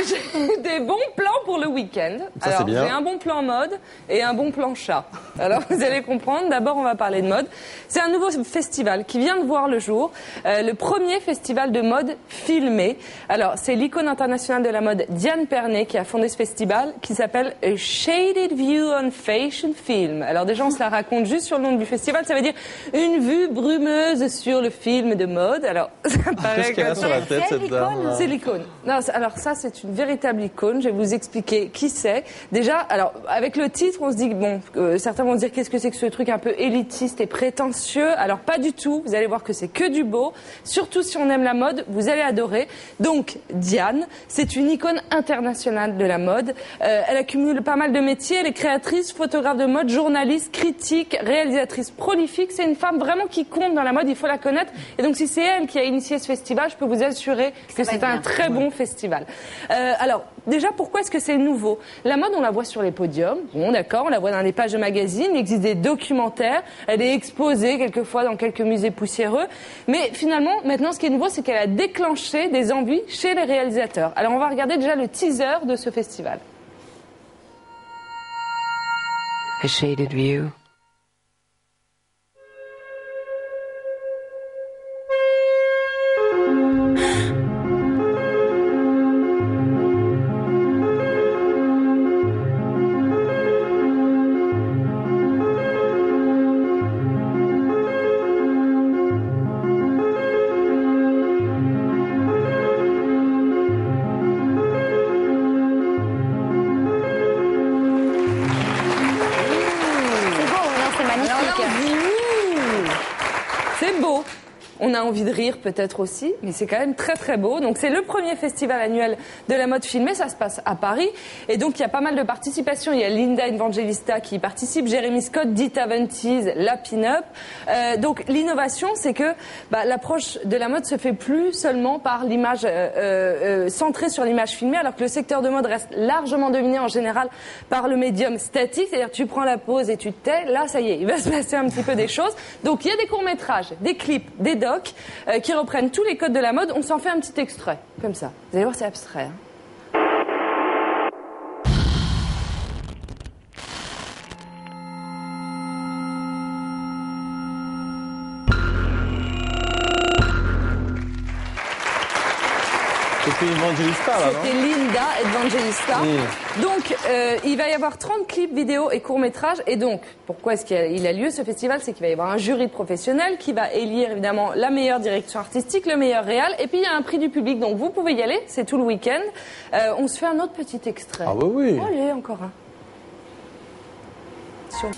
j'ai des bons plans pour le week-end. Ça, c'est bien. J'ai un bon plan mode et un bon plan chat. Alors, vous allez comprendre. D'abord, on va parler de mode. C'est un nouveau festival qui vient de voir le jour. Le premier festival de mode filmé. Alors, c'est l'icône internationale de la mode Diane Pernet qui a fondé ce festival qui s'appelle A Shaded View on Fashion Film. Alors, déjà, on se la raconte juste sur le nom du festival. Ça veut dire une vue brumeuse sur le film de mode. Alors, ça paraît Qu'est-ce qu'elle a sur la tête, cette dame? C'est l'icône. Non, alors ça, c'est une véritable icône. Je vais vous expliquer qui c'est. Déjà, alors, avec le titre, on se dit que, bon, certains vont dire qu'est-ce que c'est que ce truc un peu élitiste et prétentieux. Alors, pas du tout. Vous allez voir que c'est que du beau. Surtout si on aime la mode, vous allez adorer. Donc, Diane, c'est une icône internationale de la mode. Elle accumule pas mal de métiers. Elle est créatrice, photographe de mode, journaliste, critique, réalisatrice prolifique. C'est une femme vraiment qui compte dans la mode. Il faut la connaître. Et donc, si c'est elle qui a initié ce festival, je peux vous assurer que c'est un très bon festival. Alors, déjà, pourquoi est-ce que c'est nouveau? La mode, on la voit sur les podiums. Bon, d'accord, on la voit dans les pages de magazines. Il existe des documentaires. Elle est exposée quelquefois dans quelques musées poussiéreux. Mais finalement, maintenant, ce qui est nouveau, c'est qu'elle a déclenché des envies chez les réalisateurs. Alors, on va regarder déjà le teaser de ce festival. A shaded view. C'est beau. On a envie de rire peut-être aussi, mais c'est quand même très très beau. Donc c'est le premier festival annuel de la mode filmée, ça se passe à Paris. Et donc il y a pas mal de participation. Il y a Linda Evangelista qui y participe, Jeremy Scott, Dita Ventise, la pin-up. Donc l'innovation, c'est que l'approche de la mode se fait plus seulement par l'image centrée sur l'image filmée, alors que le secteur de mode reste largement dominé en général par le médium statique, c'est-à-dire tu prends la pause et tu te tais. Là, ça y est, il va se passer un petit peu des choses. Donc il y a des courts-métrages, des clips, des docs qui reprennent tous les codes de la mode. On s'en fait un petit extrait, comme ça. Vous allez voir, c'est abstrait. C'était Evangelista, là, non? C'était Linda Evangelista. Donc, il va y avoir 30 clips vidéo et courts-métrages. Et donc, pourquoi est-ce qu'il a lieu ce festival? C'est qu'il va y avoir un jury de professionnels qui va élire évidemment la meilleure direction artistique, le meilleur réal. Et puis, il y a un prix du public. Donc, vous pouvez y aller. C'est tout le week-end. On se fait un autre petit extrait. Ah oui, oui. Allez, encore un. Sur...